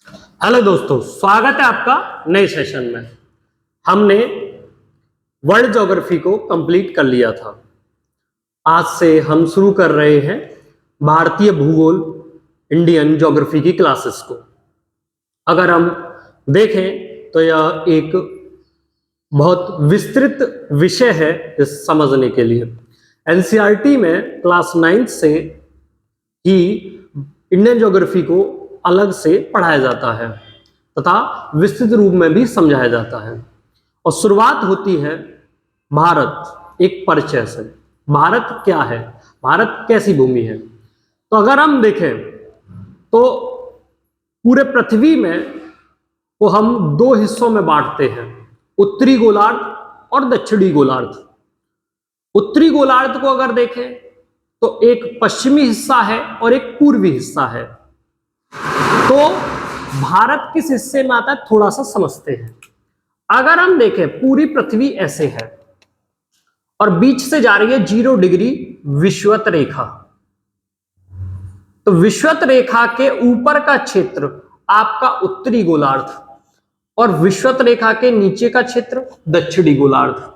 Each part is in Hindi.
हेलो दोस्तों, स्वागत है आपका नए सेशन में। हमने वर्ल्ड ज्योग्राफी को कंप्लीट कर लिया था। आज से हम शुरू कर रहे हैं भारतीय भूगोल इंडियन ज्योग्राफी की क्लासेस को। अगर हम देखें तो यह एक बहुत विस्तृत विषय है इस समझने के लिए। एनसीईआरटी में क्लास 9 से ही इंडियन ज्योग्राफी को अलग से पढ़ाया जाता है तथा विस्तृत रूप में भी समझाया जाता है। और शुरुआत होती है भारत एक परिचय से। भारत क्या है, भारत कैसी भूमि है। तो अगर हम देखें तो पूरे पृथ्वी में को हम दो हिस्सों में बांटते हैं, उत्तरी गोलार्ध और दक्षिणी गोलार्ध। उत्तरी गोलार्ध को अगर देखें तो एक पश्चिमी हिस्सा है और एक पूर्वी हिस्सा है। तो भारत किस हिस्से में आता है थोड़ा सा समझते हैं। अगर हम देखें पूरी पृथ्वी ऐसे है और बीच से जा रही है 0 डिग्री विषुवत रेखा। तो विषुवत रेखा के ऊपर का क्षेत्र आपका उत्तरी गोलार्ध और विषुवत रेखा के नीचे का क्षेत्र दक्षिणी गोलार्ध।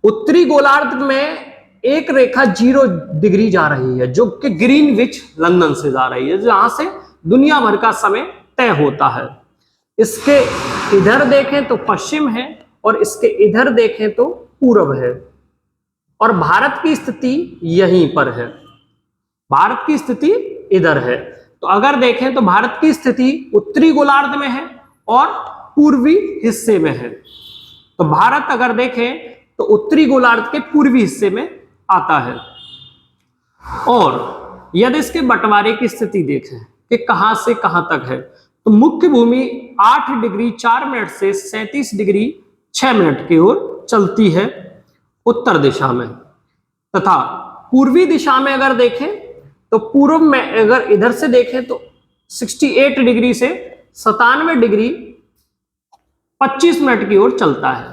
उत्तरी गोलार्ध में एक रेखा 0 डिग्री जा रही है जो कि ग्रीनविच लंदन से जा रही है, जहां से दुनिया भर का समय तय होता है। इसके इधर देखें तो पश्चिम है और इसके इधर देखें तो पूर्व है। और भारत की स्थिति यहीं पर है, भारत की स्थिति इधर है। तो अगर देखें तो भारत की स्थिति उत्तरी गोलार्ध में है और पूर्वी हिस्से में है। तो भारत अगर देखें तो उत्तरी गोलार्ध के पूर्वी हिस्से में आता है। और यदि इसके बंटवारे की स्थिति देखें कि कहां से कहां तक है, तो मुख्य भूमि 8 डिग्री 4 मिनट से 37 डिग्री 6 मिनट की ओर चलती है उत्तर दिशा में। तथा पूर्वी दिशा में अगर देखें तो पूर्व में अगर इधर से देखें तो 68 डिग्री से 97 डिग्री 25 मिनट की ओर चलता है।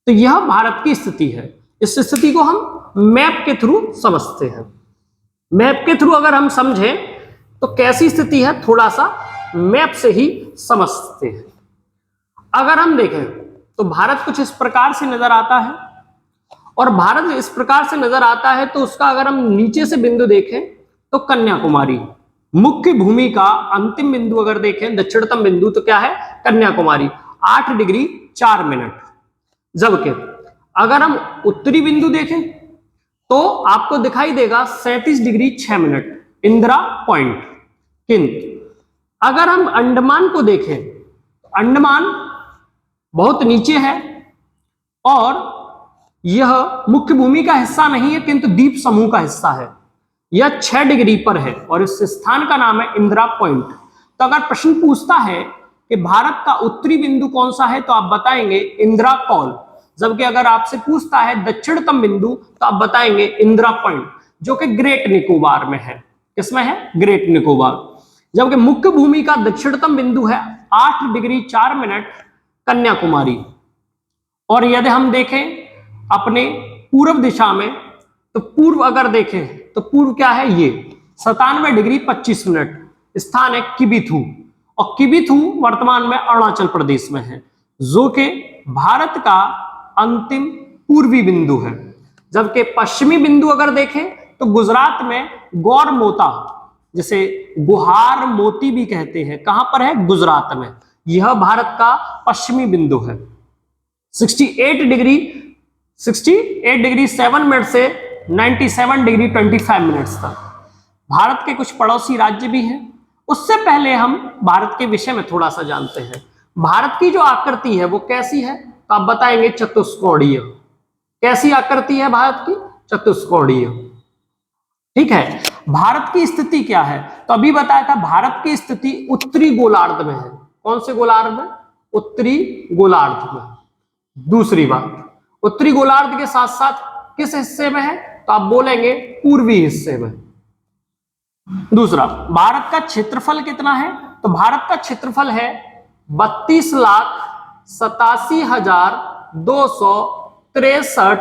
तो यह भारत की स्थिति है। इस स्थिति को हम मैप के थ्रू समझते हैं। मैप के थ्रू अगर हम समझें तो कैसी स्थिति है थोड़ा सा मैप से ही समझते हैं। अगर हम देखें तो भारत कुछ इस प्रकार से नजर आता है। और भारत इस प्रकार से नजर आता है तो उसका अगर हम नीचे से बिंदु देखें तो कन्याकुमारी मुख्य भूमि का अंतिम बिंदु अगर देखें, दक्षिणतम बिंदु, तो क्या है कन्याकुमारी 8 डिग्री 4 मिनट। जबकि अगर हम उत्तरी बिंदु देखें तो आपको दिखाई देगा 37 डिग्री 6 मिनट इंदिरा पॉइंट। किंतु अगर हम अंडमान को देखें, अंडमान बहुत नीचे है और यह मुख्य भूमि का हिस्सा नहीं है किंतु द्वीप समूह का हिस्सा है। यह 6 डिग्री पर है और इस स्थान का नाम है इंदिरा पॉइंट। तो अगर प्रश्न पूछता है कि भारत का उत्तरी बिंदु कौन सा है तो आप बताएंगे इंदिरा कॉल। जबकि अगर आपसे पूछता है दक्षिणतम बिंदु तो आप बताएंगे इंदिरा पॉइंट, जो कि ग्रेट निकोबार में है। किसमें है? ग्रेट निकोबार। जबकि मुख्य भूमि का दक्षिणतम बिंदु है 8 डिग्री 4 मिनट कन्याकुमारी। और यदि हम देखें अपने पूर्व दिशा में तो पूर्व अगर देखें तो पूर्व क्या है, ये 97 डिग्री 25 मिनट स्थान है किबिथु। और किबिथु वर्तमान में अरुणाचल प्रदेश में है, जो कि भारत का अंतिम पूर्वी बिंदु है। जबकि पश्चिमी बिंदु अगर देखें तो गुजरात में गौरमोता, जिसे गुहार मोती भी कहते हैं, कहां पर है? गुजरात में। यह भारत का पश्चिमी बिंदु है। 68 डिग्री 7 मिनट से 97 डिग्री 25 मिनट तक। भारत के कुछ पड़ोसी राज्य भी हैं। उससे पहले हम भारत के विषय में थोड़ा सा जानते हैं। भारत की जो आकृति है वो कैसी है तो आप बताएंगे चतुष्कोणीय। कैसी आकृति है भारत की? चतुष्कोणीय। ठीक है। भारत की स्थिति क्या है तो अभी बताया था भारत की स्थिति उत्तरी गोलार्ध में है। कौन से गोलार्ध में? उत्तरी गोलार्ध में। दूसरी बात, उत्तरी गोलार्ध के साथ साथ किस हिस्से में है तो आप बोलेंगे पूर्वी हिस्से में। दूसरा, भारत का क्षेत्रफल कितना है तो भारत का क्षेत्रफल है 32,87,263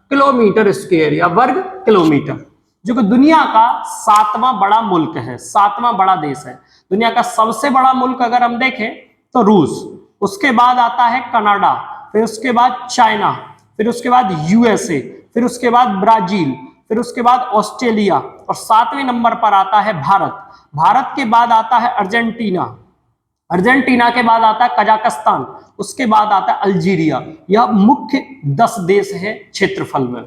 किलोमीटर स्क्वायर या वर्ग किलोमीटर, जो कि दुनिया का 7वां बड़ा मुल्क है, 7वां बड़ा देश है। दुनिया का सबसे बड़ा मुल्क अगर हम देखें तो रूस, उसके बाद आता है कनाडा, फिर उसके बाद चाइना, फिर उसके बाद यूएसए, फिर उसके बाद ब्राजील, फिर उसके बाद ऑस्ट्रेलिया, और 7वें नंबर पर आता है भारत। भारत के बाद आता है अर्जेंटीना, अर्जेंटीना के बाद आता है कजाकिस्तान, उसके बाद आता है अल्जीरिया। यह मुख्य 10 देश है क्षेत्रफल में।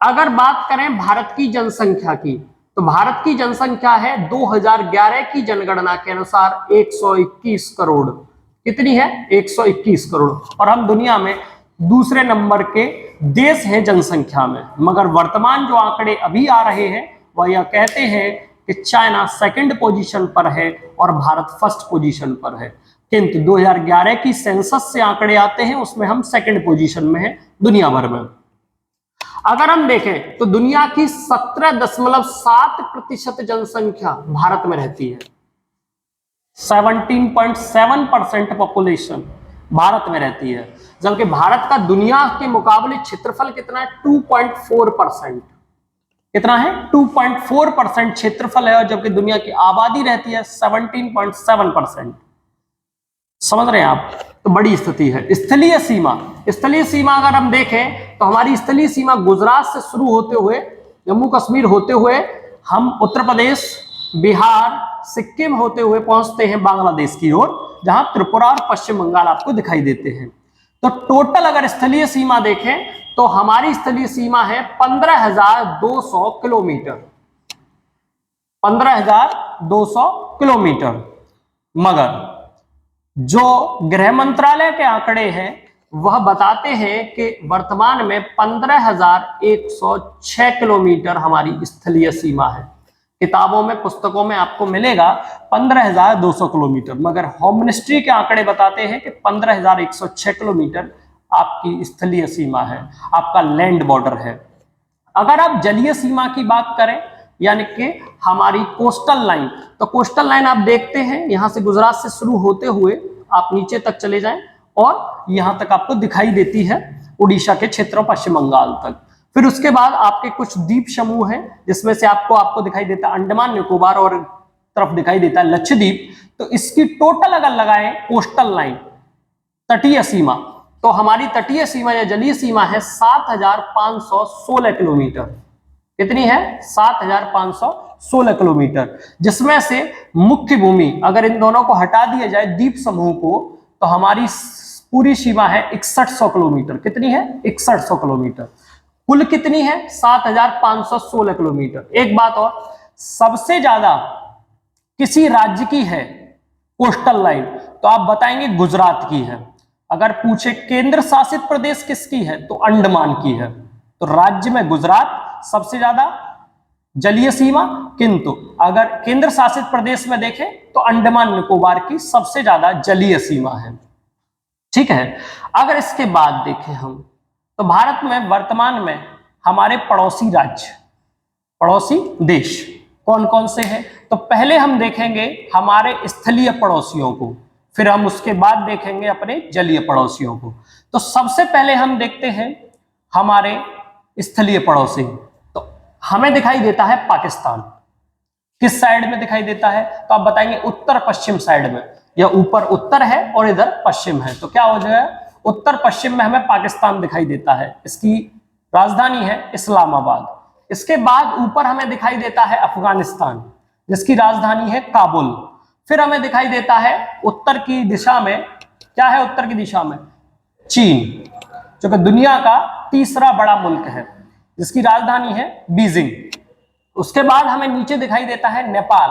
अगर बात करें भारत की जनसंख्या की, तो भारत की जनसंख्या है 2011 की जनगणना के अनुसार 121 करोड़। कितनी है? 121 करोड़। और हम दुनिया में दूसरे नंबर के देश हैं जनसंख्या में। मगर वर्तमान जो आंकड़े अभी आ रहे हैं वह यह कहते हैं कि चाइना सेकंड पोजीशन पर है और भारत फर्स्ट पोजीशन पर है। किंतु 2011 की सेंसस से आंकड़े आते हैं, उसमें हम सेकंड पोजीशन में हैं दुनिया भर में। अगर हम देखें तो दुनिया की 17.7% जनसंख्या भारत में रहती है। 17.7% पॉपुलेशन भारत में रहती है, जबकि भारत का दुनिया के मुकाबले क्षेत्रफल कितना है? 2.4%। कितना है? 2.4% क्षेत्रफल है, और जबकि दुनिया की आबादी रहती है 17.7%। समझ रहे हैं आप? तो बड़ी स्थिति है। स्थलीय सीमा, स्थलीय सीमा अगर हम देखें तो हमारी स्थलीय सीमा गुजरात से शुरू होते हुए जम्मू कश्मीर होते हुए हम उत्तर प्रदेश, बिहार, सिक्किम होते हुए पहुंचते हैं बांग्लादेश की ओर, जहां त्रिपुरा और पश्चिम बंगाल आपको दिखाई देते हैं। तो टोटल अगर स्थलीय सीमा देखें तो हमारी स्थलीय सीमा है 15,200 किलोमीटर, 15,200 किलोमीटर। मगर जो गृह मंत्रालय के आंकड़े हैं वह बताते हैं कि वर्तमान में 15,106 किलोमीटर हमारी स्थलीय सीमा है। किताबों में, पुस्तकों में आपको मिलेगा 15,200 किलोमीटर, मगर होम मिनिस्ट्री के आंकड़े बताते हैं कि 15,106 किलोमीटर आपकी स्थलीय सीमा है, आपका लैंड बॉर्डर है। अगर आप जलीय सीमा की बात करें, यानी कि हमारी कोस्टल लाइन, तो कोस्टल लाइन आप देखते हैं यहां से गुजरात से शुरू होते हुए आप नीचे तक चले जाएं और यहां तक आपको दिखाई देती है उड़ीसा के क्षेत्र, पश्चिम बंगाल तक। फिर उसके बाद आपके कुछ द्वीप समूह हैं, जिसमें से आपको दिखाई देता है अंडमान निकोबार, और तरफ दिखाई देता है लक्षद्वीप। तो इसकी टोटल अगर लगाएं कोस्टल लाइन, तटीय सीमा, तो हमारी तटीय सीमा या जलीय सीमा है 7,516 किलोमीटर। कितनी है? 7,516 किलोमीटर, जिसमें से मुख्य भूमि अगर इन दोनों को हटा दिया जाए द्वीप समूह को, तो हमारी पूरी सीमा है 6100 किलोमीटर। कितनी है? 6100 किलोमीटर। कुल कितनी है? 7,516 किलोमीटर। एक बात और, सबसे ज्यादा किसी राज्य की है कोस्टल लाइन, तो आप बताएंगे गुजरात की है। अगर पूछे केंद्र शासित प्रदेश किसकी है, तो अंडमान की है। तो राज्य में गुजरात सबसे ज्यादा जलीय सीमा, किंतु अगर केंद्र शासित प्रदेश में देखें तो अंडमान निकोबार की सबसे ज्यादा जलीय सीमा है। ठीक है। अगर इसके बाद देखें हम, तो भारत में वर्तमान में हमारे पड़ोसी राज्य, पड़ोसी देश कौन कौन से हैं? तो पहले हम देखेंगे हमारे स्थलीय पड़ोसियों को, फिर हम उसके बाद देखेंगे अपने जलीय पड़ोसियों को। तो सबसे पहले हम देखते हैं हमारे स्थलीय पड़ोसी। तो हमें दिखाई देता है पाकिस्तान। किस साइड में दिखाई देता है? तो आप बताएंगे उत्तर पश्चिम साइड में। यह ऊपर उत्तर है और इधर पश्चिम है, तो क्या हो जाएगा? उत्तर पश्चिम में हमें पाकिस्तान दिखाई देता है। इसकी राजधानी है इस्लामाबाद। इसके बाद ऊपर हमें दिखाई देता है अफगानिस्तान, जिसकी राजधानी है काबुल। फिर हमें दिखाई देता है उत्तर की दिशा में, क्या है उत्तर की दिशा में? चीन, जो कि दुनिया का तीसरा बड़ा मुल्क है, जिसकी राजधानी है बीजिंग। उसके बाद हमें नीचे दिखाई देता है नेपाल,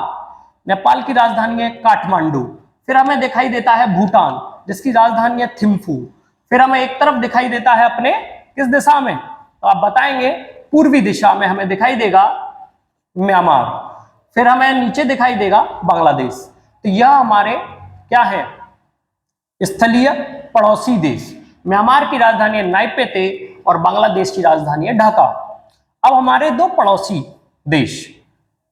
नेपाल की राजधानी है काठमांडू। फिर हमें दिखाई देता है भूटान, जिसकी राजधानी है थिम्फू। फिर हमें एक तरफ दिखाई देता है अपने किस दिशा में? तो आप बताएंगे पूर्वी दिशा में हमें दिखाई देगा म्यांमार। फिर हमें नीचे दिखाई देगा बांग्लादेश। तो यह हमारे क्या है? स्थलीय पड़ोसी देश। म्यांमार की राजधानी है नाइपेते और बांग्लादेश की राजधानी है ढाका। अब हमारे दो पड़ोसी देश,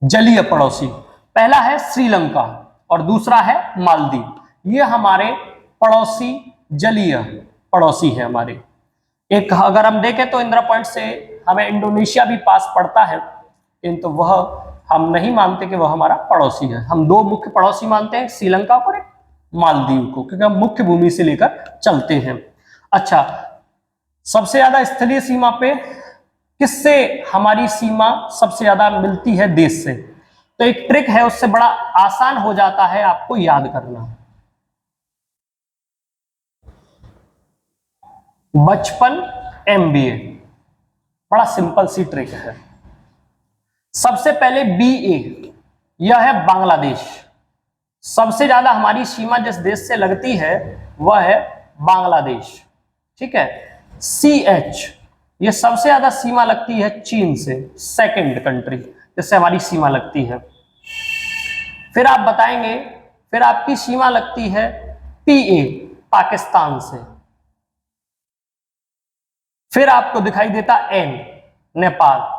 जलीय पड़ोसी, पहला है श्रीलंका और दूसरा है मालदीव। ये हमारे पड़ोसी जलीय पड़ोसी है हमारे। एक अगर हम देखें तो इंदिरा पॉइंट से हमें इंडोनेशिया भी पास पड़ता है, किंतु वह हम नहीं मानते कि वह हमारा पड़ोसी है। हम दो मुख्य पड़ोसी मानते हैं, श्रीलंका को और एक मालदीव को, क्योंकि हम मुख्य भूमि से लेकर चलते हैं। अच्छा, सबसे ज्यादा स्थलीय सीमा पे किससे हमारी सीमा सबसे ज्यादा मिलती है? देश से। तो एक ट्रिक है, उससे बड़ा आसान हो जाता है आपको याद करना। 55 MBA, बड़ा सिंपल सी ट्रिक है। सबसे पहले BA, यह है बांग्लादेश। सबसे ज्यादा हमारी सीमा जिस देश से लगती है वह है बांग्लादेश, ठीक है। CH, ये सबसे ज्यादा सीमा लगती है चीन से, सेकंड कंट्री जिससे हमारी सीमा लगती है। फिर आप बताएंगे, फिर आपकी सीमा लगती है PA, पाकिस्तान से। फिर आपको दिखाई देता N, नेपाल,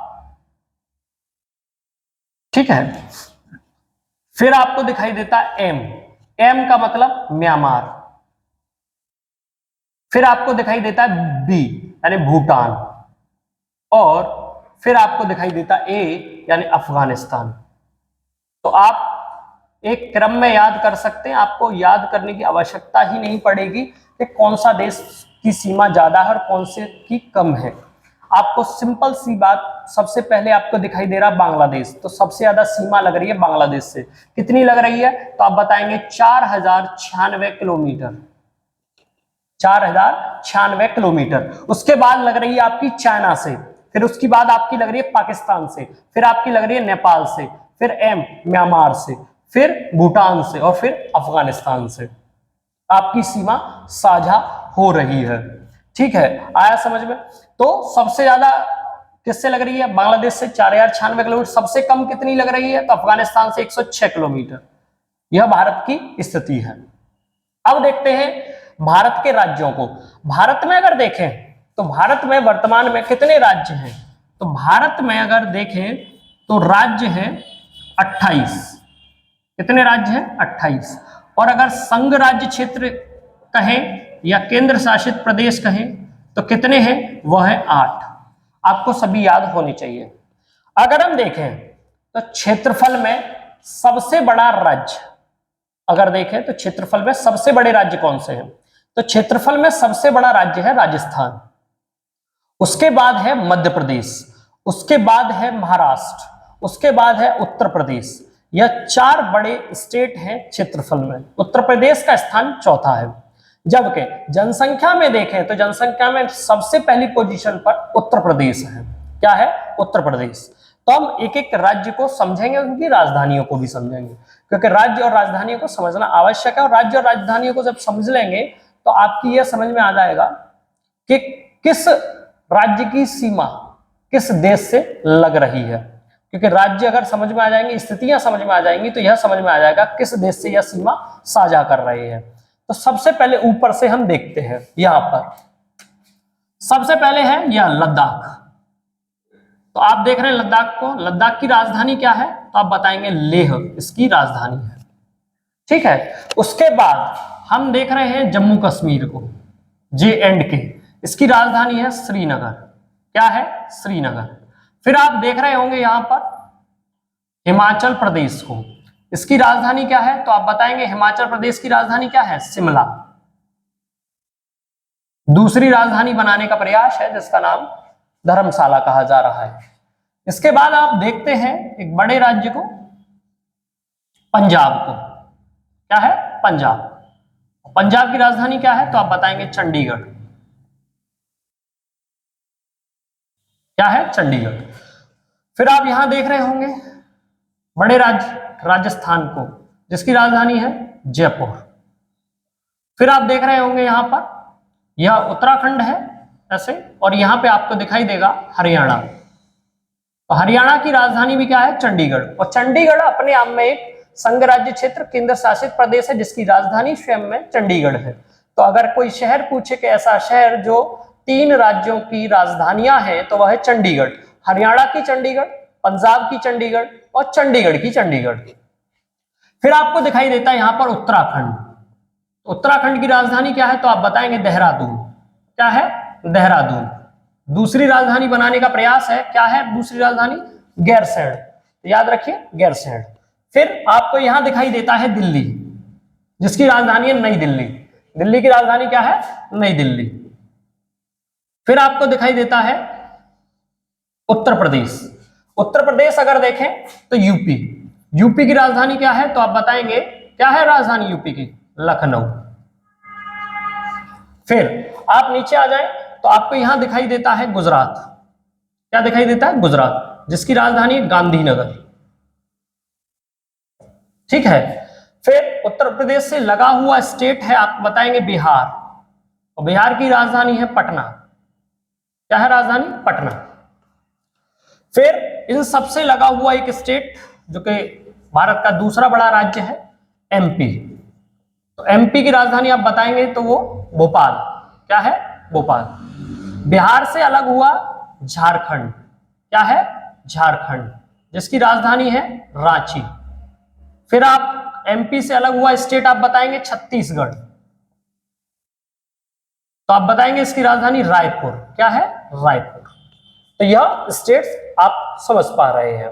ठीक है। फिर आपको दिखाई देता M, M का मतलब म्यांमार। फिर आपको दिखाई देता है B, यानी भूटान। और फिर आपको दिखाई देता A, यानी अफगानिस्तान। तो आप एक क्रम में याद कर सकते हैं, आपको याद करने की आवश्यकता ही नहीं पड़ेगी कि कौन सा देश की सीमा ज्यादा है और कौन से की कम है। आपको सिंपल सी बात, सबसे पहले आपको दिखाई दे रहा बांग्लादेश, तो सबसे ज्यादा सीमा लग रही है बांग्लादेश से। कितनी लग रही है? तो आप बताएंगे 4096 किलोमीटर, 4096 किलोमीटर। उसके बाद लग रही है आपकी चाइना से, फिर उसके बाद आपकी लग रही है पाकिस्तान से, फिर आपकी लग रही है नेपाल से, फिर M, म्यांमार से, फिर भूटान से, और फिर अफगानिस्तान से। आपकी सीमा साझा हो रही है, ठीक है। आया समझ में? तो सबसे ज्यादा किससे लग रही है? बांग्लादेश से 4096 किलोमीटर। सबसे कम कितनी लग रही है? तो अफगानिस्तान से 106 किलोमीटर। यह भारत की स्थिति है। अब देखते हैं भारत के राज्यों को। भारत में अगर देखें तो भारत में वर्तमान में कितने राज्य हैं? तो भारत में अगर देखें तो राज्य हैं 28। कितने राज्य हैं? 28। और अगर संघ राज्य क्षेत्र कहें या केंद्र शासित प्रदेश कहें तो कितने हैं? वह है 8। आपको सभी याद होने चाहिए। अगर हम देखें तो क्षेत्रफल में सबसे बड़ा राज्य, अगर देखें तो क्षेत्रफल में सबसे बड़े राज्य कौन से हैं? तो क्षेत्रफल में सबसे बड़ा राज्य है राजस्थान, उसके बाद है मध्य प्रदेश, उसके बाद है महाराष्ट्र, उसके बाद है उत्तर प्रदेश। यह 4 बड़े स्टेट हैं क्षेत्रफल में। उत्तर प्रदेश का स्थान चौथा है। जबकि जनसंख्या में देखें तो जनसंख्या में सबसे पहली पोजीशन पर उत्तर प्रदेश है। क्या है? उत्तर प्रदेश। तो हम एक एक राज्य को समझेंगे, उनकी राजधानियों को भी समझेंगे, क्योंकि राज्य और राजधानियों को समझना आवश्यक है। और राज्य और राजधानियों को जब समझ लेंगे तो आपकी यह समझ में आ जाएगा कि किस राज्य की सीमा किस देश से लग रही है। क्योंकि राज्य अगर समझ में आ जाएंगे, स्थितियां समझ में आ जाएंगी, तो यह समझ में आ जाएगा किस देश से यह सीमा साझा कर रहे हैं। तो सबसे पहले ऊपर से हम देखते हैं, यहां पर सबसे पहले है यह लद्दाख। तो आप देख रहे हैं लद्दाख को। लद्दाख की राजधानी क्या है? तो आप बताएंगे लेह इसकी राजधानी है, ठीक है। उसके बाद हम देख रहे हैं जम्मू कश्मीर को, JNK, इसकी राजधानी है श्रीनगर। क्या है? श्रीनगर। फिर आप देख रहे होंगे यहां पर हिमाचल प्रदेश को, इसकी राजधानी क्या है? तो आप बताएंगे हिमाचल प्रदेश की राजधानी क्या है? शिमला। दूसरी राजधानी बनाने का प्रयास है जिसका नाम धर्मशाला कहा जा रहा है। इसके बाद आप देखते हैं एक बड़े राज्य को, पंजाब को। क्या है? पंजाब। पंजाब की राजधानी क्या है? तो आप बताएंगे चंडीगढ़। क्या है? चंडीगढ़। फिर आप यहां देख रहे होंगे बड़े राज्य राजस्थान को, जिसकी राजधानी है जयपुर। फिर आप देख रहे होंगे यहां पर यह उत्तराखंड है ऐसे, और यहां पे आपको दिखाई देगा हरियाणा। तो हरियाणा की राजधानी भी क्या है? चंडीगढ़। और चंडीगढ़ अपने आप में एक संघ राज्य क्षेत्र केंद्र शासित प्रदेश है जिसकी राजधानी स्वयं में चंडीगढ़ है। तो अगर कोई शहर पूछे कि ऐसा शहर जो 3 राज्यों की राजधानियां हैं तो वह है चंडीगढ़। हरियाणा की चंडीगढ़, पंजाब की चंडीगढ़ और चंडीगढ़ की चंडीगढ़। फिर आपको दिखाई देता है यहां पर उत्तराखंड। उत्तराखंड की राजधानी क्या है? तो आप बताएंगे देहरादून। क्या है? देहरादून। दूसरी राजधानी बनाने का प्रयास है। क्या है दूसरी राजधानी? गैरसैंण, तो याद रखिए गैरसैंण। फिर आपको यहां दिखाई देता है दिल्ली, जिसकी राजधानी है नई दिल्ली। दिल्ली की राजधानी क्या है? नई दिल्ली। फिर आपको दिखाई देता है उत्तर प्रदेश। उत्तर प्रदेश अगर देखें तो यूपी। यूपी की राजधानी क्या है? तो आप बताएंगे क्या है राजधानी यूपी की? लखनऊ। फिर आप नीचे आ जाएं तो आपको यहां दिखाई देता है गुजरात। क्या दिखाई देता है? गुजरात, जिसकी राजधानी है गांधीनगर। ठीक है। फिर उत्तर प्रदेश से लगा हुआ स्टेट है, आप बताएंगे बिहार, और बिहार की राजधानी है पटना। क्या है राजधानी? पटना। फिर इन सबसे लगा हुआ एक स्टेट जो कि भारत का दूसरा बड़ा राज्य है, एमपी। तो एमपी की राजधानी आप बताएंगे तो वो भोपाल। क्या है? भोपाल। बिहार से अलग हुआ झारखंड। क्या है? झारखंड, जिसकी राजधानी है रांची। फिर आप एमपी से अलग हुआ स्टेट आप बताएंगे छत्तीसगढ़, तो आप बताएंगे इसकी राजधानी रायपुर। क्या है? रायपुर। तो यह स्टेट्स आप समझ पा रहे हैं।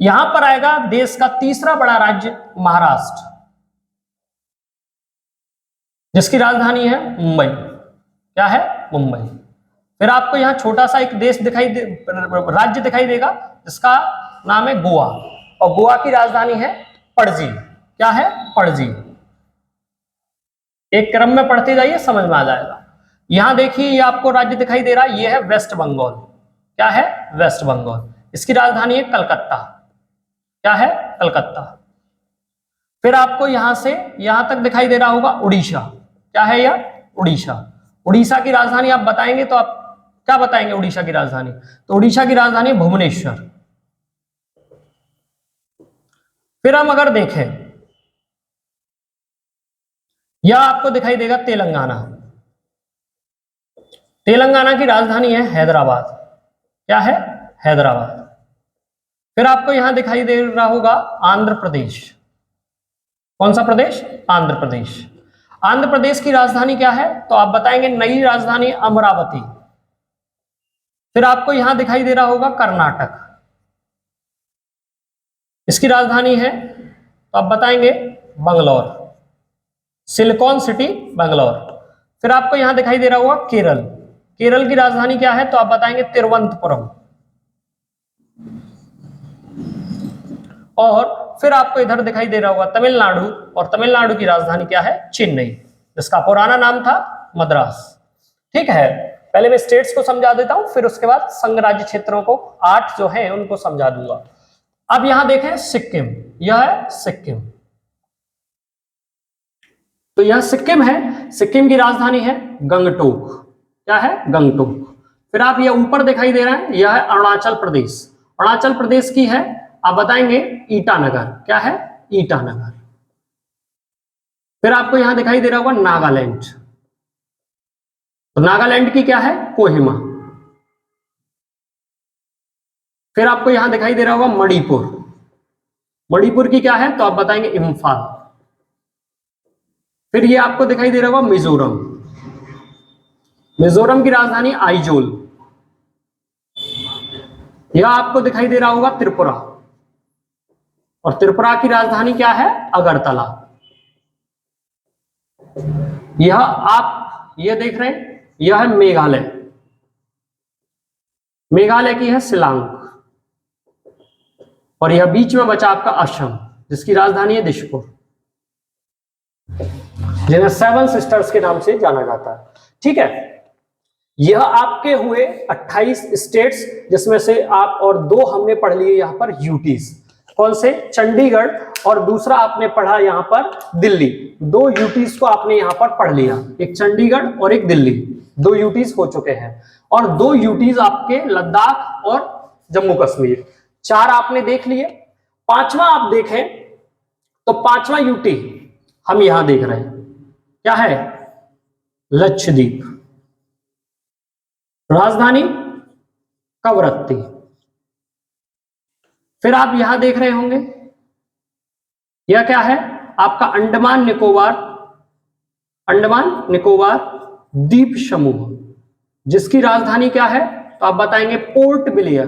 यहां पर आएगा देश का तीसरा बड़ा राज्य महाराष्ट्र, जिसकी राजधानी है मुंबई। क्या है? मुंबई। फिर आपको यहां छोटा सा एक देश राज्य दिखाई देगा, जिसका नाम है गोवा, और गोवा की राजधानी है पणजी। क्या है? पणजी। एक क्रम में पढ़ते जाइए, समझ में आ जाएगा। यहां देखिए ये आपको राज्य दिखाई दे रहा है, ये है वेस्ट बंगाल। क्या है? वेस्ट बंगाल। इसकी राजधानी है कलकत्ता। क्या है? कलकत्ता। फिर आपको यहां से यहां तक दिखाई दे रहा होगा उड़ीसा। क्या है यह? उड़ीसा। उड़ीसा की राजधानी आप बताएंगे तो आप क्या बताएंगे उड़ीसा की राजधानी? तो उड़ीसा की राजधानी भुवनेश्वर। फिर हम अगर देखें, यह आपको दिखाई देगा तेलंगाना। तेलंगाना की राजधानी है हैदराबाद। क्या है? हैदराबाद। फिर आपको यहां दिखाई दे रहा होगा आंध्र प्रदेश। कौन सा प्रदेश? आंध्र प्रदेश। आंध्र प्रदेश की राजधानी क्या है? तो आप बताएंगे नई राजधानी अमरावती। फिर आपको यहां दिखाई दे रहा होगा कर्नाटक, इसकी राजधानी है तो आप बताएंगे बंगलौर, सिलिकॉन सिटी बंगलौर। फिर आपको यहां दिखाई दे रहा होगा केरल। केरल की राजधानी क्या है? तो आप बताएंगे तिरुवनंतपुरम। और फिर आपको इधर दिखाई दे रहा होगा तमिलनाडु, और तमिलनाडु की राजधानी क्या है? चेन्नई, जिसका पुराना नाम था मद्रास। ठीक है। पहले मैं स्टेट्स को समझा देता हूं, फिर उसके बाद संघ राज्य क्षेत्रों को 8 जो है उनको समझा दूंगा। अब यहां देखें सिक्किम, यह है सिक्किम। तो यह सिक्किम है, सिक्किम की राजधानी है गंगटोक। क्या है? गंगटोक। फिर आप यह ऊपर दिखाई दे रहा है, यह है अरुणाचल प्रदेश। अरुणाचल प्रदेश की है आप बताएंगे ईटानगर। क्या है? ईटानगर। फिर आपको यहां दिखाई दे रहा होगा नागालैंड, तो नागालैंड की क्या है? कोहिमा। फिर आपको यहां दिखाई दे रहा होगा मणिपुर। मणिपुर की क्या है? तो आप बताएंगे इम्फाल। फिर ये आपको दिखाई दे रहा होगा मिजोरम। मिजोरम की राजधानी आइजोल। यह आपको दिखाई दे रहा होगा त्रिपुरा, और त्रिपुरा की राजधानी क्या है? अगरतला। यह आप ये देख रहे हैं, यह है मेघालय। मेघालय की है शिलांग, और यह बीच में बचा आपका असम, जिसकी राजधानी है दिशपुर, जिन्हें 7 सिस्टर्स के नाम से जाना जाता है। ठीक है। यह आपके हुए 28 स्टेट्स, जिसमें से आप और 2 हमने पढ़ लिए यहां पर यूटीज। कौन से? चंडीगढ़, और दूसरा आपने पढ़ा यहां पर दिल्ली। 2 यूटीज को आपने यहां पर पढ़ लिया, एक चंडीगढ़ और एक दिल्ली। 2 यूटीज हो चुके हैं, और 2 यूटीज आपके लद्दाख और जम्मू कश्मीर। 4 आपने देख लिए। 5वां आप देखें तो 5वां यूटी हम यहां देख रहे हैं, क्या है? लक्षद्वीप। राजधानी कवरत्ती। फिर आप यहां देख रहे होंगे, यह क्या है? आपका अंडमान निकोबार, अंडमान निकोबार द्वीप समूह, जिसकी राजधानी क्या है? तो आप बताएंगे पोर्ट ब्लेयर।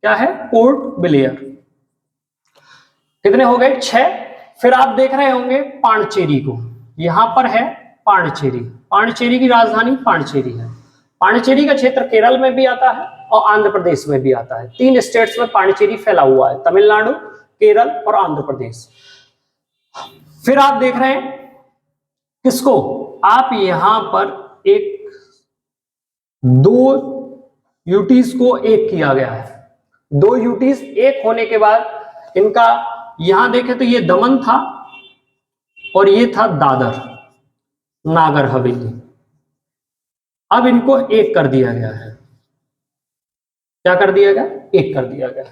क्या है, पोर्ट ब्लेयर। कितने हो गए, 6। फिर आप देख रहे होंगे पांडिचेरी को, यहां पर है पांडिचेरी। पांडिचेरी की राजधानी पांडिचेरी है। पांडिचेरी का क्षेत्र केरल में भी आता है और आंध्र प्रदेश में भी आता है। 3 स्टेट्स में पांडिचेरी फैला हुआ है, तमिलनाडु, केरल और आंध्र प्रदेश। फिर आप देख रहे हैं किसको, आप यहां पर एक 2 यूटीज को एक किया गया है। 2 यूटीज एक होने के बाद इनका यहां देखें तो ये दमन था और ये था दादर नागर हवेली। अब इनको एक कर दिया गया है। क्या कर दिया गया, एक कर दिया गया।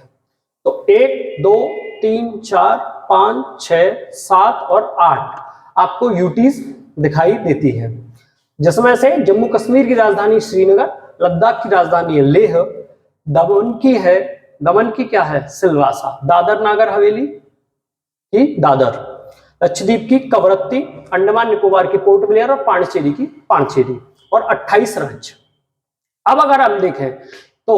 तो 1 2 3 4 5 6 7 और 8 आपको यूटीज दिखाई देती है, जिसमें से जम्मू कश्मीर की राजधानी श्रीनगर, लद्दाख की राजधानी है लेह, दमन की क्या है, सिलवासा, दादर नागर हवेली की दादर, लक्षद्वीप की कवरत्ती, अंडमान निकोबार की पोर्ट ब्लेयर और पांडिचेरी की पांडिचेरी, और 28 राज्य। अब अगर हम देखें तो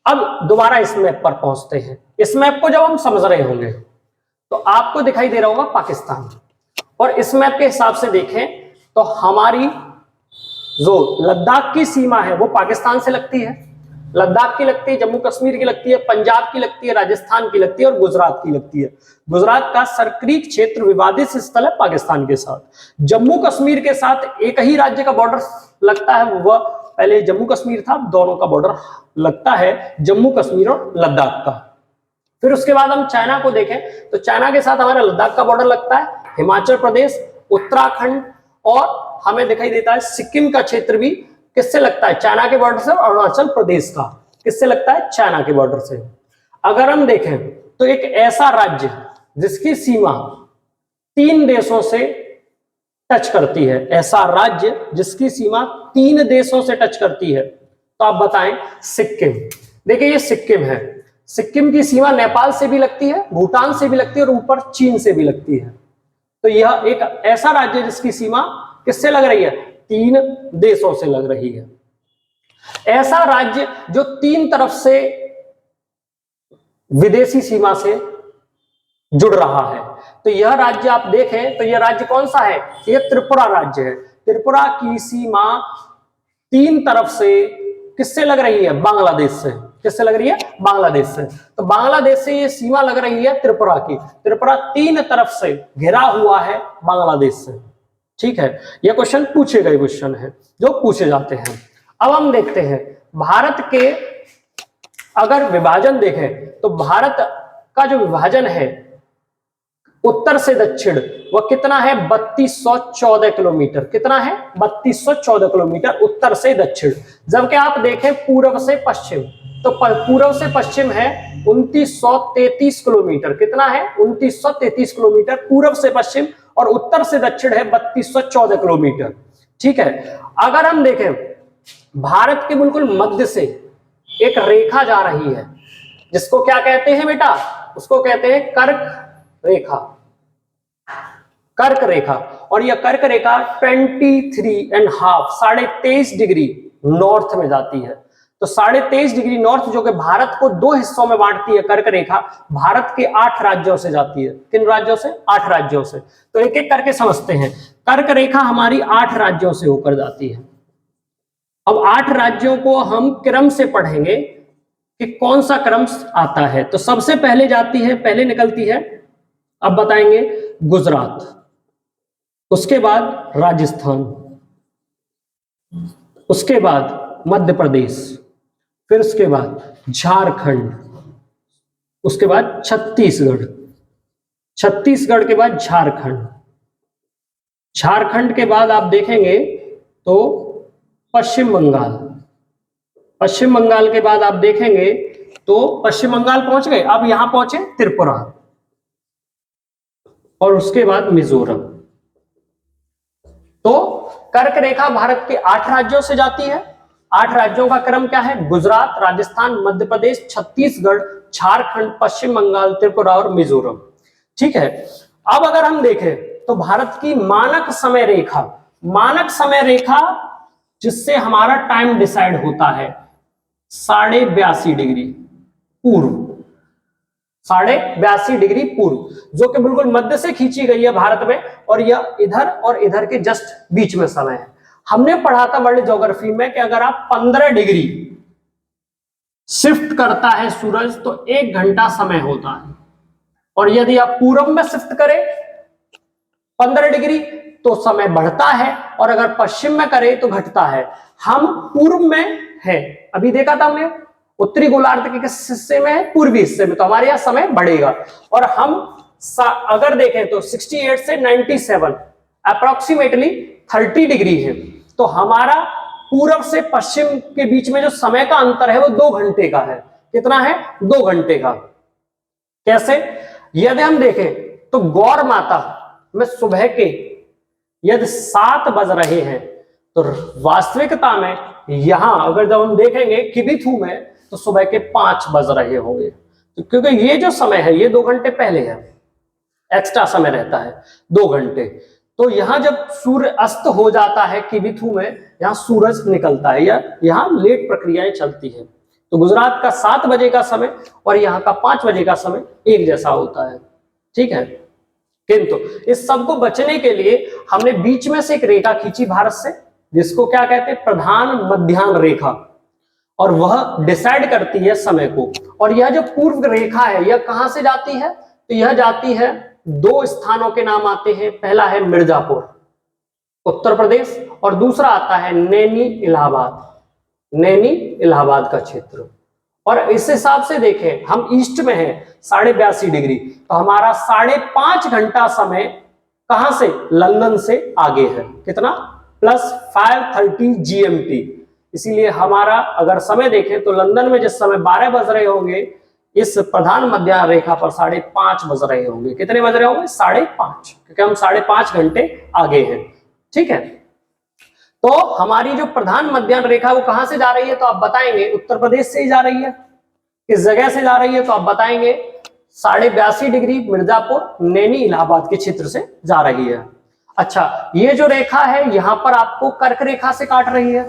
अब दोबारा इस मैप पर पहुंचते हैं। इस मैप को जब हम समझ रहे होंगे तो आपको दिखाई दे रहा होगा पाकिस्तान, और इस मैप के हिसाब से देखें तो हमारी जो लद्दाख की सीमा है वो पाकिस्तान से लगती है, लद्दाख की लगती है, जम्मू कश्मीर की लगती है, पंजाब की लगती है, राजस्थान की लगती है और गुजरात की लगती है। गुजरात का सरक्रीक क्षेत्र विवादित स्थल है पाकिस्तान के साथ। जम्मू कश्मीर के साथ एक ही राज्य का बॉर्डर लगता है, वह पहले जम्मू कश्मीर था, दोनों का बॉर्डर लगता है जम्मू कश्मीर और लद्दाख का। फिर उसके बाद हम चाइना को देखें तो चाइना के साथ हमारा लद्दाख का बॉर्डर लगता है, हिमाचल प्रदेश, उत्तराखंड और हमें दिखाई देता है सिक्किम का क्षेत्र भी किससे लगता है, चाइना के बॉर्डर से, और अरुणाचल प्रदेश का किससे लगता है, चाइना के बॉर्डर से। अगर हम देखें तो एक ऐसा राज्य जिसकी सीमा 3 देशों से टच करती है, ऐसा राज्य जिसकी सीमा 3 देशों से टच करती है, तो आप बताएं, सिक्किम। देखिए ये सिक्किम है, सिक्किम की सीमा नेपाल से भी लगती है, भूटान से भी लगती है और ऊपर चीन से भी लगती है। तो यह एक ऐसा राज्य जिसकी सीमा किससे लग रही है, 3 देशों से लग रही है। ऐसा राज्य जो 3 तरफ से विदेशी सीमा से जुड़ रहा है, तो यह राज्य आप देखें तो यह राज्य कौन सा है, यह त्रिपुरा राज्य है। त्रिपुरा की सीमा 3 तरफ से किससे लग रही है, बांग्लादेश से। किससे लग रही है, बांग्लादेश से। तो बांग्लादेश से ये सीमा लग रही है त्रिपुरा की। त्रिपुरा 3 तरफ से घिरा हुआ है बांग्लादेश से। ठीक है, यह क्वेश्चन पूछे गए क्वेश्चन है जो पूछे जाते हैं। अब हम देखते हैं भारत के अगर विभाजन देखें तो भारत का जो विभाजन है उत्तर से दक्षिण वह कितना है, 3214 किलोमीटर। कितना है, 3214 किलोमीटर उत्तर से दक्षिण। जबकि आप देखें पूर्व से पश्चिम, तो पूर्व से पश्चिम है 2933 किलोमीटर। कितना है, 2933 किलोमीटर पूर्व से पश्चिम, और उत्तर से दक्षिण है 3214 किलोमीटर। ठीक है, अगर हम देखें भारत के बिल्कुल मध्य से एक रेखा जा रही है, जिसको क्या कहते हैं बेटा, उसको कहते हैं कर्क रेखा। कर्क रेखा, और यह कर्क रेखा 23.5 23.5 डिग्री नॉर्थ में जाती है। तो 23.5 डिग्री नॉर्थ जो कि भारत को 2 हिस्सों में बांटती है, कर्क रेखा भारत के 8 राज्यों से जाती है। किन राज्यों से, 8 राज्यों से। तो एक एक करके समझते हैं। कर्क रेखा हमारी 8 राज्यों से होकर जाती है। अब 8 राज्यों को हम क्रम से पढ़ेंगे कि कौन सा क्रम आता है। तो सबसे पहले जाती है, पहले निकलती है, अब बताएंगे, गुजरात, उसके बाद राजस्थान, उसके बाद मध्य प्रदेश, फिर उसके बाद झारखंड, उसके बाद छत्तीसगढ़, छत्तीसगढ़ के बाद झारखंड, झारखंड के बाद आप देखेंगे तो पश्चिम बंगाल, पश्चिम बंगाल के बाद आप देखेंगे तो पश्चिम बंगाल पहुंच गए, अब यहां पहुंचे त्रिपुरा, और उसके बाद मिजोरम। तो कर्क रेखा भारत के 8 राज्यों से जाती है। 8 राज्यों का क्रम क्या है, गुजरात, राजस्थान, मध्य प्रदेश, छत्तीसगढ़, झारखंड, पश्चिम बंगाल, त्रिपुरा और मिजोरम। ठीक है, अब अगर हम देखें तो भारत की मानक समय रेखा, मानक समय रेखा जिससे हमारा टाइम डिसाइड होता है 82.5 डिग्री। पूर्व, 82.5 डिग्री पूर्व, जो कि बिल्कुल मध्य से खींची गई है भारत में, और यह इधर और इधर के जस्ट बीच में समय है। हमने पढ़ा था वर्ल्ड ज्योग्राफी में कि अगर आप 15 डिग्री शिफ्ट करता है सूरज तो 1 घंटा समय होता है, और यदि आप पूर्व में शिफ्ट करें 15 डिग्री तो समय बढ़ता है, और अगर पश्चिम में करें तो घटता है। हम पूर्व में है, अभी देखा था हमने, उत्तरी गोलार्ध के किस हिस्से में है, पूर्वी हिस्से में, तो हमारे यहाँ समय बढ़ेगा। और हम अगर देखें तो 68 से 97 अप्रोक्सीमेटली 30 डिग्री है, तो हमारा पूर्व से पश्चिम के बीच में जो समय का अंतर है वो 2 घंटे का है। कितना है? 2 घंटे का। कैसे? यदि हम देखें तो गौर माता में सुबह के यदि 7 बज रहे हैं, तो वास्तविकता में यहां अगर जब हम देखेंगे किबिथु में तो सुबह के 5 बज रहे होंगे, तो क्योंकि ये जो समय है ये 2 घंटे पहले है, एक्स्ट्रा समय रहता है 2 घंटे। तो यहां जब सूर्य अस्त हो जाता है किबिथु में, यहां सूरज निकलता है, या यहां लेट प्रक्रियाएं चलती है। तो गुजरात का 7 बजे का समय और यहाँ का 5 बजे का समय एक जैसा होता है, ठीक है। किंतु इस सब को बचने के लिए हमने बीच में से एक रेखा खींची भारत से, जिसको क्या कहते हैं? प्रधान मध्याह्न रेखा, और वह डिसाइड करती है समय को। और यह जो पूर्व रेखा है यह कहां से जाती है? तो यह जाती है 2 स्थानों के नाम आते हैं, पहला है मिर्जापुर उत्तर प्रदेश, और दूसरा आता है नैनी इलाहाबाद, नैनी इलाहाबाद का क्षेत्र। और इस हिसाब से देखें हम ईस्ट में हैं 82.5 डिग्री, तो हमारा 5.5 घंटा समय कहां से? लंदन से आगे है। कितना? +5:30 GMT। इसीलिए हमारा अगर समय देखें तो लंदन में जिस समय 12 बज रहे होंगे, इस प्रधान मध्याह्न रेखा पर 5:30 बज रहे होंगे। कितने बज रहे होंगे? 5:30, क्योंकि हम 5.5 घंटे आगे हैं, ठीक है। तो हमारी जो प्रधान मध्याह्न रेखा वो कहां से जा रही है? तो आप बताएंगे उत्तर प्रदेश से ही जा रही है। किस जगह से जा रही है? तो आप बताएंगे 82.5 डिग्री मिर्जापुर नैनी इलाहाबाद के क्षेत्र से जा रही है। अच्छा, ये जो रेखा है यहां पर आपको कर्क रेखा से काट रही है,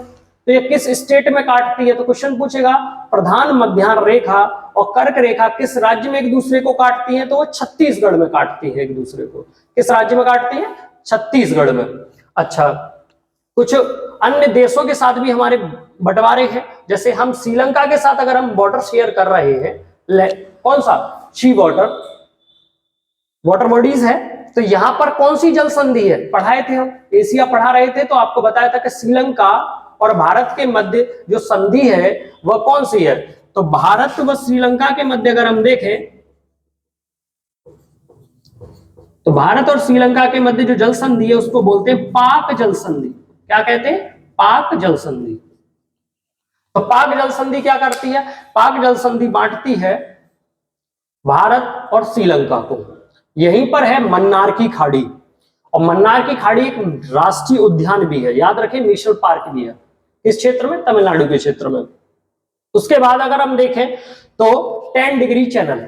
तो ये किस स्टेट में काटती है? तो क्वेश्चन पूछेगा प्रधान मध्याह्न रेखा और कर्क रेखा किस राज्य में एक दूसरे को काटती है? तो वो छत्तीसगढ़ में काटती है एक दूसरे को। किस राज्य में काटती है? छत्तीसगढ़ में। अच्छा, कुछ अन्य देशों के साथ भी हमारे बंटवारे हैं, जैसे हम श्रीलंका के साथ अगर हम बॉर्डर शेयर कर रहे हैं, कौन सा? सी वाटर बॉडीज है, तो यहां पर कौन सी जल संधि है? पढ़ाए थे हम, एशिया पढ़ा रहे थे, तो आपको बताया था कि श्रीलंका और भारत के मध्य जो संधि है वह कौन सी है? तो भारत व श्रीलंका के मध्य अगर हम देखें तो भारत और श्रीलंका के मध्य जो जल संधि है उसको बोलते हैं पाक जल संधि। क्या कहते हैं? पाक जल संधि। तो पाक जल संधि क्या करती है? पाक जल संधि बांटती है भारत और श्रीलंका को। यहीं पर है मन्नार की खाड़ी, और मन्नार की खाड़ी एक राष्ट्रीय उद्यान भी है, याद रखें, नेशनल पार्क भी है। इस क्षेत्र में, तमिलनाडु के क्षेत्र में। उसके बाद अगर हम देखें तो 10 डिग्री चैनल,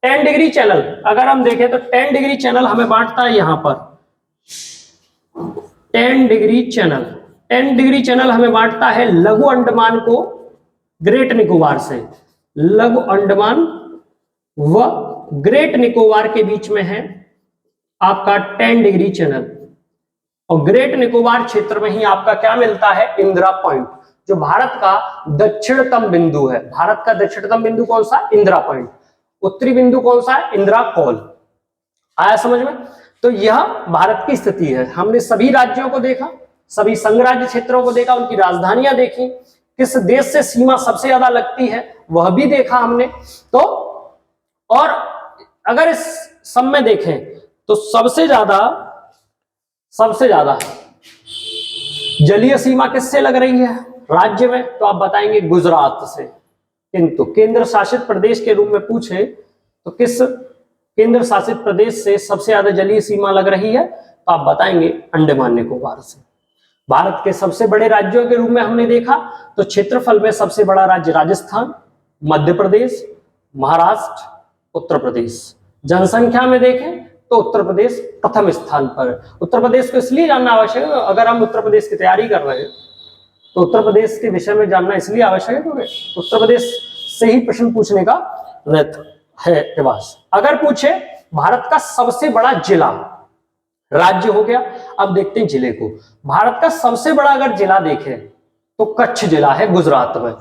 10 डिग्री चैनल अगर हम देखें तो 10 डिग्री चैनल हमें बांटता है यहां पर 10 डिग्री चैनल। 10 डिग्री चैनल हमें बांटता है लघु अंडमान को ग्रेट निकोबार से। लघु अंडमान व ग्रेट निकोबार के बीच में है आपका 10 डिग्री चैनल, और ग्रेट निकोबार क्षेत्र में ही आपका क्या मिलता है? इंदिरा पॉइंट, जो भारत का दक्षिणतम बिंदु है। भारत का दक्षिणतम बिंदु कौन सा? इंदिरा पॉइंट। उत्तरी बिंदु कौन सा है? इंदिरा कॉल। आया समझ में? तो यह भारत की स्थिति है। हमने सभी राज्यों को देखा, सभी संघ राज्य क्षेत्रों को देखा, उनकी राजधानियां देखी, किस देश से सीमा सबसे ज्यादा लगती है वह भी देखा हमने। तो और अगर इस सब में देखें तो सबसे ज्यादा जलीय सीमा किससे लग रही है राज्य में? तो आप बताएंगे गुजरात से। किंतु केंद्र शासित प्रदेश के रूप में पूछे तो किस केंद्र शासित प्रदेश से सबसे ज्यादा जलीय सीमा लग रही है? तो आप बताएंगे अंडमान निकोबार से। भारत के सबसे बड़े राज्यों के रूप में हमने देखा तो क्षेत्रफल में सबसे बड़ा राज्य राजस्थान, मध्य प्रदेश, महाराष्ट्र, उत्तर प्रदेश। जनसंख्या में देखें तो उत्तर प्रदेश प्रथम स्थान पर है। उत्तर प्रदेश को इसलिए जानना आवश्यक है, अगर हम उत्तर प्रदेश की तैयारी कर रहे हैं तो उत्तर प्रदेश के विषय में जानना इसलिए आवश्यक है क्योंकि उत्तर प्रदेश से ही प्रश्न पूछने का रहता है रिवाज। अगर पूछे भारत का सबसे बड़ा जिला, राज्य हो गया, अब देखते हैं जिले को। भारत का सबसे बड़ा अगर जिला देखें तो कच्छ जिला है गुजरात में।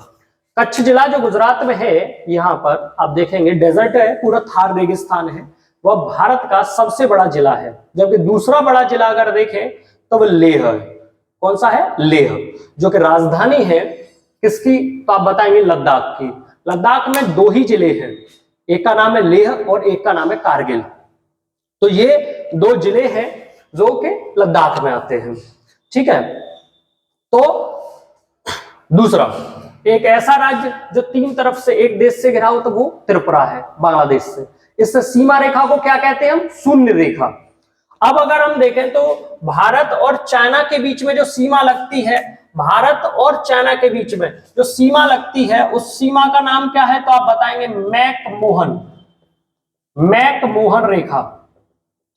कच्छ जिला जो गुजरात में है, यहाँ पर आप देखेंगे डेजर्ट है, पूरा थार रेगिस्तान है, वह भारत का सबसे बड़ा जिला है। जबकि दूसरा बड़ा जिला अगर देखें तो वह लेह है। कौन सा है? लेह, जो कि राजधानी है किसकी? तो आप बताएंगे लद्दाख की। लद्दाख में दो ही जिले हैं, एक का नाम है लेह और एक का नाम है कारगिल। तो ये दो जिले हैं जो कि लद्दाख में आते हैं। ठीक है, तो दूसरा एक ऐसा राज्य जो तीन तरफ से एक देश से घिरा हो तो वो त्रिपुरा है, बांग्लादेश से। इस सीमा रेखा को क्या कहते हैं हम? शून्य रेखा। अब अगर हम देखें तो भारत और चाइना के बीच में जो सीमा लगती है, भारत और चाइना के बीच में जो सीमा लगती है, उस सीमा का नाम क्या है? तो आप बताएंगे मैकमोहन रेखा।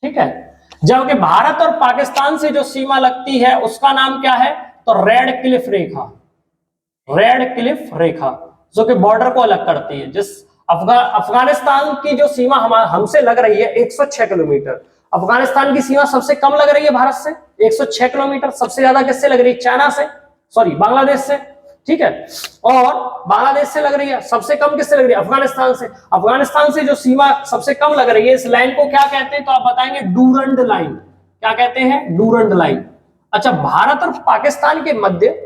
ठीक है, जबकि भारत और पाकिस्तान से जो सीमा लगती है उसका नाम क्या है? तो रेड क्लिफ रेखा। रेड क्लिफ रेखा जो कि बॉर्डर को अलग करती है। जिस अफगानिस्तान की जो सीमा हमसे लग रही है 106 किलोमीटर, अफगानिस्तान की सीमा सबसे कम लग रही है भारत से 106 किलोमीटर। सबसे ज्यादा किससे लग रही है? चाइना से, सॉरी बांग्लादेश से। ठीक है, और बांग्लादेश से लग रही है। सबसे कम किससे लग रही है? अफगानिस्तान से। अफगानिस्तान से जो सीमा सबसे कम लग रही है, इस लाइन को क्या कहते हैं? तो आप बताएंगे डूरंड लाइन। क्या कहते हैं? Durand line. अच्छा, भारत और पाकिस्तान के मध्य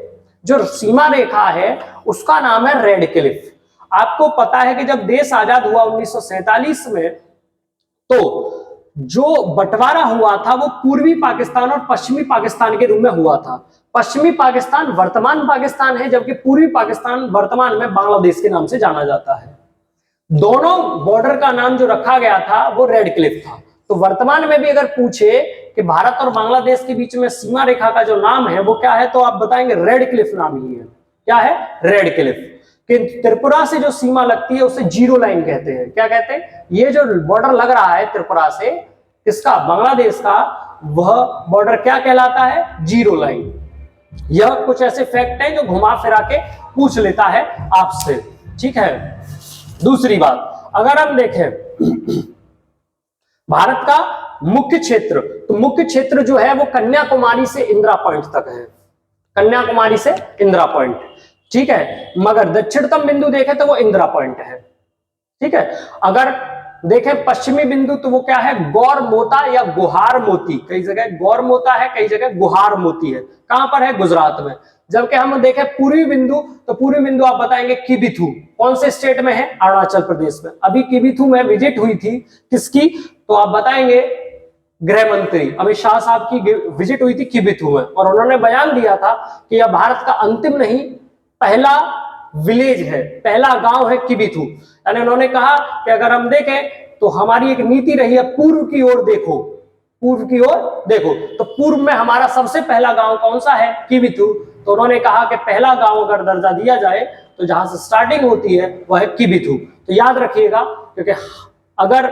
जो सीमा रेखा है उसका नाम है रेड क्लिफ। आपको पता है कि जब देश आजाद हुआ 1947 में, तो जो बंटवारा हुआ था वो पूर्वी पाकिस्तान और पश्चिमी पाकिस्तान के रूप में हुआ था। पश्चिमी पाकिस्तान वर्तमान पाकिस्तान है, जबकि पूर्वी पाकिस्तान वर्तमान में बांग्लादेश के नाम से जाना जाता है। दोनों बॉर्डर का नाम जो रखा गया था वो रेड क्लिफ था। तो वर्तमान में भी अगर पूछे कि भारत और बांग्लादेश के बीच में सीमा रेखा का जो नाम है वो क्या है, तो आप बताएंगे रेड क्लिफ नाम ही है। क्या है? Red Cliff. कि त्रिपुरा से जो सीमा लगती है उसे जीरो लाइन कहते हैं। क्या कहते हैं? ये जो बॉर्डर लग रहा है त्रिपुरा से, किसका? बांग्लादेश का, वह बॉर्डर क्या कहलाता है? Zero line. यह कुछ ऐसे फैक्ट हैं जो घुमा फिरा के पूछ लेता है आपसे। ठीक है, दूसरी बात अगर हम देखें भारत का मुख्य क्षेत्र, तो मुख्य क्षेत्र जो है वो कन्याकुमारी से इंदिरा पॉइंट तक है। कन्याकुमारी से इंदिरा पॉइंट। ठीक है, मगर दक्षिणतम बिंदु देखें तो वो इंदिरा पॉइंट है। ठीक है, अगर देखें पश्चिमी बिंदु तो वो क्या है? गौर मोता या गुहार मोती। कई जगह गौर मोता है, कई जगह गुहार मोती है। कहां पर है? गुजरात में। जबकि हम देखें पूर्वी बिंदु, तो पूर्वी बिंदु आप बताएंगे किबिथु। कौन से स्टेट में है? अरुणाचल प्रदेश में। अभी किबिथु में विजिट हुई थी किसकी? तो आप बताएंगे गृह मंत्री अमित शाह साहब की विजिट हुई थी किबिथु में, और उन्होंने बयान दिया था कि यह भारत का अंतिम नहीं, पहला विलेज है, पहला गांव है किबिथु। यानी उन्होंने कहा कि अगर हम देखें तो हमारी एक नीति रही है पूर्व की ओर देखो, पूर्व की ओर देखो। तो पूर्व में हमारा सबसे पहला गांव कौन सा है? किबिथु। तो उन्होंने कहा कि पहला गांव अगर दर्जा दिया जाए तो जहां से स्टार्टिंग होती है वह है किबिथु। तो याद रखिएगा, क्योंकि अगर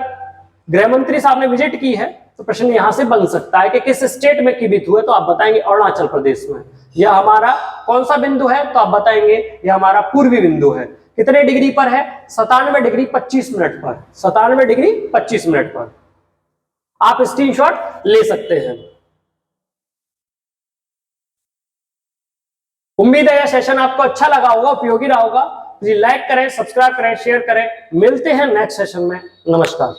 गृह मंत्री साहब ने विजिट की है तो प्रश्न यहां से बन सकता है कि किस स्टेट में किबिथु है, तो आप बताएंगे अरुणाचल प्रदेश में। यह हमारा कौन सा बिंदु है? तो आप बताएंगे यह हमारा पूर्वी बिंदु है। कितने डिग्री पर है? 97 डिग्री 25 मिनट पर। 97 डिग्री 25 मिनट पर आप स्क्रीनशॉट ले सकते हैं। उम्मीद है यह सेशन आपको अच्छा लगा होगा, उपयोगी रहा होगा। प्लीज लाइक करें, सब्सक्राइब करें, शेयर करें। मिलते हैं नेक्स्ट सेशन में। नमस्कार।